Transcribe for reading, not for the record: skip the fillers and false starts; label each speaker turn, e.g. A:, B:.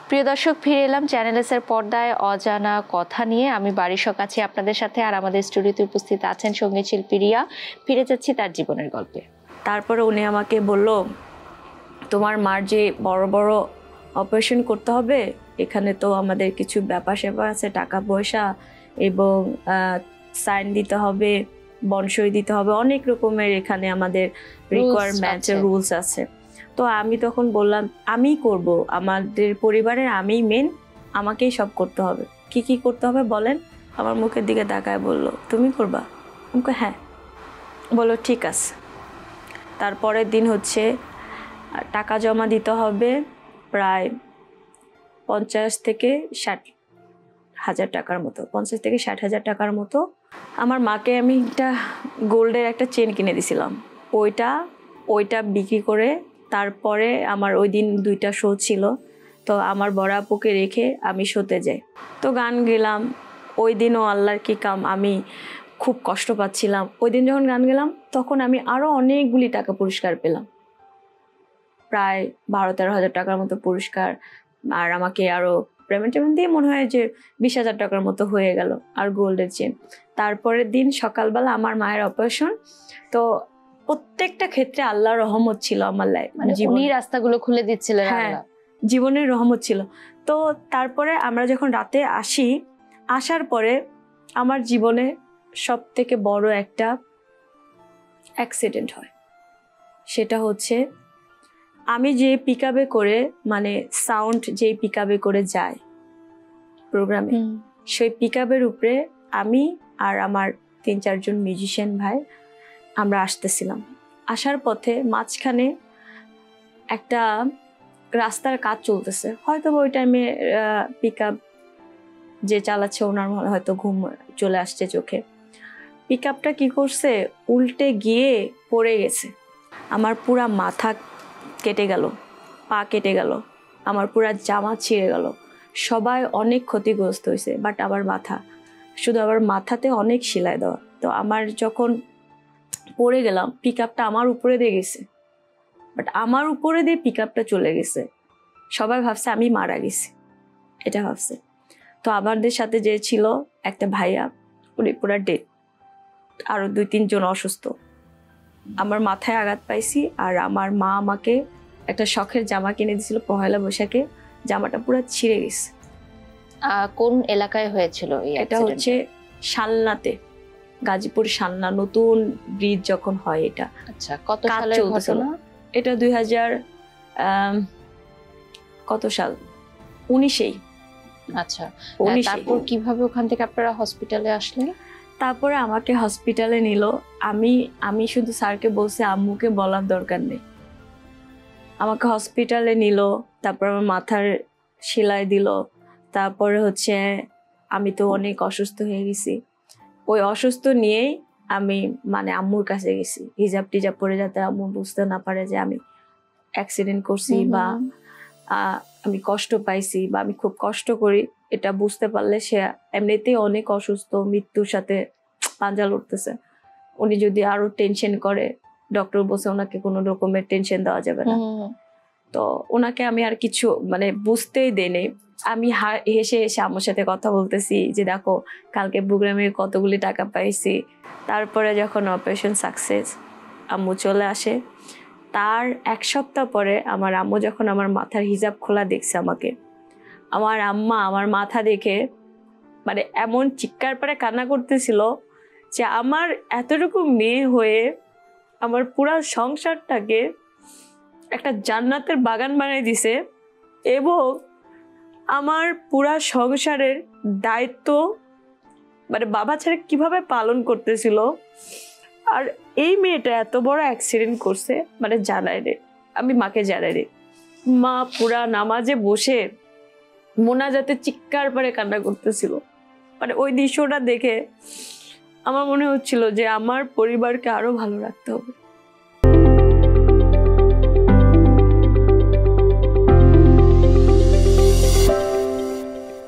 A: প্রিয় দর্শক, ফিরে এলাম চ্যানেল এর পর্দায় অজানা কথা নিয়ে। আমি বারিশক আছি আপনাদের সাথে, আর আমাদের স্টুডিওতে উপস্থিত আছেন সঙ্গীত শিল্পী রিয়া। ফিরে যাচ্ছি তার জীবনের গল্পে।
B: তারপরে উনি আমাকে বলল, তোমার মার যে বড় বড় অপারেশন করতে হবে, এখানে তো আমাদের কিছু ব্যাপার স্যাপার আছে, টাকা পয়সা এবং সাইন দিতে হবে, বনসই দিতে হবে, অনেক রকমের এখানে আমাদের রিকোয়ারমেন্ট রুলস আছে। তো আমি তখন বললাম আমি করব, আমাদের পরিবারের আমি মেন, আমাকেই সব করতে হবে। কি কি করতে হবে বলেন? আমার মুখের দিকে তাকায় বলল, তুমি করবা? আমাকে হ্যাঁ। বললো ঠিক আছে। তারপরের দিন হচ্ছে টাকা জমা দিতে হবে প্রায় 50 থেকে 60 হাজার টাকার মতো, 50 থেকে 60 হাজার টাকার মতো। আমার মাকে আমি একটা গোল্ডের একটা চেন কিনে দিছিলাম, ওইটা বিক্রি করে তারপরে আমার ওই দিন 2টা শো ছিল, তো আমার বড় আপুকে রেখে আমি শোতে যাই। তো গান গেলাম ওই দিনও, আল্লাহর কি কাম, আমি খুব কষ্ট পাচ্ছিলাম। ওই দিন যখন গান গেলাম তখন আমি আরও অনেকগুলি টাকা পুরস্কার পেলাম, প্রায় 12-13 হাজার টাকার মতো পুরস্কার। আর আমাকে আরও পেমেন্ট দিয়ে মনে হয় যে 20 হাজার টাকার মতো হয়ে গেল, আর গোল্ডের চেন। তারপরের দিন সকালবেলা আমার মায়ের অপারেশন। তো প্রত্যেকটা ক্ষেত্রে আল্লাহর রহমত ছিল আমার লাইফ,
A: মানে উনি রাস্তাগুলো খুলে দিচ্ছিলেন।
B: হ্যাঁ, জীবনের রহমত ছিল। তো তারপরে আমরা যখন রাতে আসার পরে আমার জীবনে সব থেকে বড় একটা অ্যাক্সিডেন্ট হয়। সেটা হচ্ছে আমি যে পিকআপে করে, মানে সাউন্ড যে পিকআপে করে যায় প্রোগ্রামে, সেই পিকআপের উপরে আমি আর আমার 3-4 জন মিউজিশিয়ান ভাই আমরা আসতেছিলাম। আসার পথে মাঝখানে একটা রাস্তার কাজ চলতেছে, হয়তো ওই টাইমে পিকআপ যে চালাচ্ছে ওনার হয়তো ঘুম চলে আসছে চোখে। পিকআপটা কি করছে, উল্টে গিয়ে পড়ে গেছে। আমার পুরা মাথা কেটে গেল, পা কেটে গেল, আমার পুরা জামা ছিঁড়ে গেল, সবাই অনেক ক্ষতিগ্রস্ত হয়েছে। বাট আমার শুধু আমার মাথাতে অনেক সেলাই দেওয়া। তো আমার যখন পড়ে গেলাম, পিকআপটা আমার উপরে দিয়ে গেছে, বাট আমার উপরে দিয়ে পিকআপটা চলে গেছে। সবাই ভাবছে আমি মারা গেছি, এটা ভাবছে। তো আমাদের সাথে যে ছিল একটা ভাইয়া, উনি পুরা ডেড, আরো 2-3 জন অসুস্থ। আমার মাথায় আঘাত পাইছি, আর আমার মা আমাকে একটা শখের জামা কিনে দিয়েছিল পহেলা বৈশাখে, জামাটা পুরো ছিঁড়ে গেছে।
A: কোন এলাকায় হয়েছিল?
B: এটা হচ্ছে শালনাতে, গাজীপুর শালনা, নতুন ব্রিজ যখন হয় এটা।
A: আচ্ছা, কত সালের ঘটনা
B: এটা? 2000 কত সাল, 19-এই।
A: আচ্ছা, তারপর কিভাবে ওখান থেকে আপনারা হসপিটালে আসলেন?
B: তারপরে আমাকে হসপিটালে নিল। আমি শুধু স্যারকে বলছি আম্মুকে বলার দরকার নেই। আমাকে হসপিটালে নিল, তারপর আমার মাথার সেলাই দিল। তারপরে হচ্ছে আমি তো অনেক অসুস্থ হয়ে গেছি। ওই অসুস্থ নিয়েই আমি মানে আম্মুর কাছে গেছি, হিজাব টিজাব পরে, যাতে আম্মু বুঝতে না পারে যে আমি অ্যাক্সিডেন্ট করছি বা আমি কষ্ট পাইছি বা আমি খুব কষ্ট করি। এটা বুঝতে পারলে সে এমনিতেই অনেক অসুস্থ, মৃত্যুর সাথে পাঞ্জা লড়তেছে। উনি যদি আরো টেনশন করে, ডক্টর বলছে ওনাকে কোনো রকমের টেনশন দেওয়া যাবে না। তো ওনাকে আমি আর কিছু মানে বুঝতেই দেইনি। আমি হেসে হেসে আম্মুর সাথে কথা বলতেছি যে দেখো কালকে প্রোগ্রামে কতগুলি টাকা পাইছি। তারপরে যখন অপারেশন সাকসেস, আম্মু চলে আসে। তার 1 সপ্তাহ পরে আমার আম্মু যখন আমার মাথার হিজাব খোলা দেখছে আমাকে, আমার আম্মা আমার মাথা দেখে মানে এমন চিৎকার পারে কান্না করতেছিল যে আমার এতটুকু মেয়ে হয়ে আমার পুরা সংসারটাকে একটা জান্নাতের বাগান বানিয়ে দিছে, এবং আমার পুরা সংসারের দায়িত্ব মানে বাবা ছাড়া কিভাবে পালন করতেছিল। আর এই মেয়েটা এত বড় অ্যাক্সিডেন্ট করছে মানে জানাই রে, আমি মাকে জানাই রে। মা পুরা নামাজে বসে মোনাজাতে চিৎকার পারে কান্না করতেছিল। মানে ওই দৃশ্যটা দেখে আমার মনে হচ্ছিল যে আমার পরিবারকে আরো ভালো রাখতে হবে।